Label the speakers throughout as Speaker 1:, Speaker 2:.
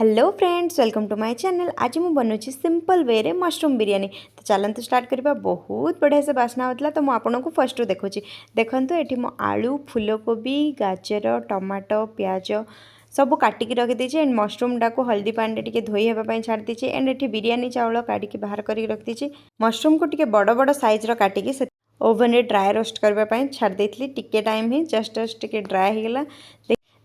Speaker 1: Hello friends, welcome to my channel. आज मुझे बनौछि simple way रे मशरूम बिरयानी। तो चलते स्टार्ट करवा। बहुत बढ़िया से बास्ना होता। तो मुझे फर्स्ट देखुची देखो ये मो आलू, फूलकोबी, गाजर, टमाटो, प्याज सब काटिकी रखीदी एंड मशरूम टाक हल्दी पानी टे धोई होगापी छाड़ दी एंड ये बिरयानी चाउल काटिकी बाहर कर रखी। मशरूम को टिके बड़ बड़ साइज्र काटिकी ओवन रे ड्राए रोस्ट करने छाड़ देती। टिके टाइम ही जस्ट टिके ड्राए होगा।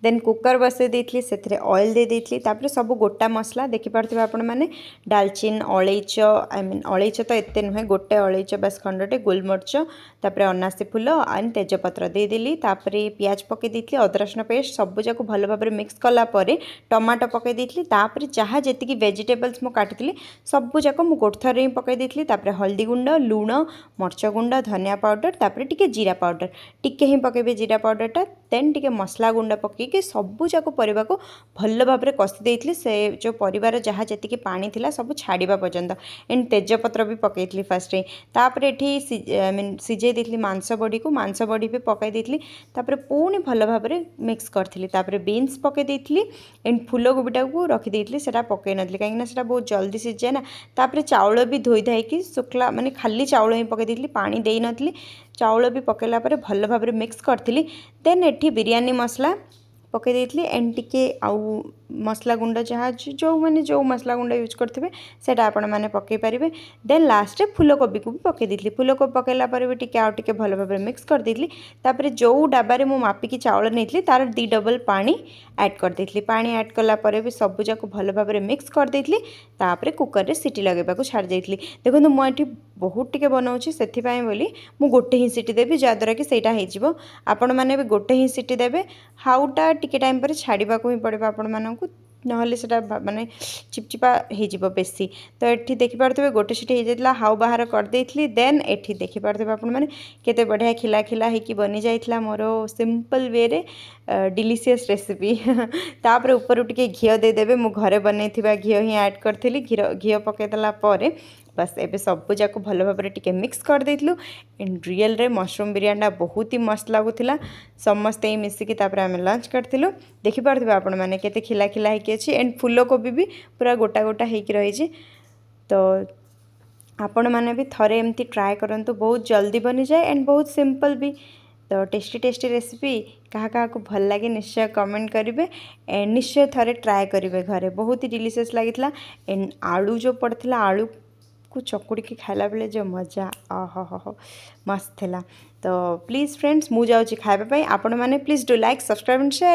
Speaker 1: देन कुकर बसई देती से ऑयल दे देती। तापर सब गोटा मसला देखिपे आपण मैंने डालचीन, अलैच, आई मीन अलैच तो एत नुहे, गोटे अलैच बास खंडटे, गोलमरीच, तापर अनासी फूल एंड तेजपत्र देदेली। तापर पियाज पकई देती, अदा रसुण पेस्ट सब जाक भल भाव मिक्स कलापर टमाटो पकई देती। तापर जहाँ जी वेजिटेबल्स मु काटी सब जाक मु गोटे थर ही पकई देती। तापर हल्दी गुंड, लुण, मर्च गुंड, धनिया पाउडर, तापर टिके जीरा पाउडर टिके ही पकेबे जीरा पाउडरटा। देन टिके मसला गुंड पकई सबू जाक परिवा को भल भाव में कषि देती। से जो परिवार जहाँ जी पानी थिला सब छाड़ा पर्यंत एंड तेजपत्र भी पकई फास्ट ही। तापर ये आई मीन सिझे देती मांस बड़ी को, मांस बड़ी भी पकई देती। तापर पुणी भल भाव में मिक्स करी। तापर बीन्स पकई देती एंड फूलकोबीटा को रखीदी से पकई नी कहीं बहुत जल्दी सिझे ना। तापर चाउल भी धोई धाई शुक्ला माने खाली चाउल ही पकई देती, पानी दे नी। चाउल भी पकईला भल भाव में मिक्स करी। देन एठी बिरयानी मसला पकई देती एंड टिके आउ मसला गुंड जहाँ जो मैंने जो मसला गुंड यूज करते हैं आपण मैंने पकई पारे। देन लास्ट फूलकोबी को भी पकई देती। फूलकोबी पकईला भी टिके आउ टिके भल भाव मिक्स कर देती। तापर जो डाबारे मु मापिकी चाउल नहीं तार 2 डबल पानी ऐड कर देती। पानी ऐड कलापर भी सब जाक भल भाव में मिक्स कर देती। तापर कुकर रे सीटी लगेगा छाड़ देती। देखो मुझे बहुत टिके बनाऊँगी से बोली मु गोटे ही सीटी देवी जहाँद्वारा कि सहीटा हो। आपण मैंने भी गोटे ही सीटी देवे। हाउटा टिके टाइम पर छाड़ा ही पड़ेगा आपण मानू, नहले से माने चिपचिपा हो बेसी। तो ये देखिपे गोटे सीटी हो जाता, हाउ बाहर करदे। देन ये देखिपे आपण मैंने केते बढ़िया खिला खिला होगी बनी जाइए मोर सिंपल वे रे डिलीशियस रेसिपी। तापर ऊपर टिके घी देदेवे। मु घरे बनई घी ही ऐड करी। घी पकईदेला बस एबे सब जाक भल भाव में टिके मिक्स कर देलु एंड रियल रे मशरूम बिरयानी बहुत ही मस्त लगुला। समस्ते ही मिसिकी तापर आम लंच करथिलु। देखि पारथिबे आपण माने केते खिला खिला होइके अछि एंड फूलकोबी भी पूरा गोटा गोटा होइके रहिछि। तो आपण माने भी थरे एमती ट्राए करंतु, बहुत जल्दी बनी जाए एंड बहुत सिंपल भी। तो टेस्टी टेस्टी रेसिपी क्या को भल लगे निश्चय कमेंट करेंगे एंड निश्चय थरे ट्राए करेंगे घरे। बहुत ही डिलीशियस लगी एंड आलू जो पड़ता आलू को चकुड़ी की खाला बेले जो मजा हो मस्त थिला। तो प्लीज़ फ्रेंड्स मु जाऊँ खाइबा आपण मैंने please do like, subscribe and share.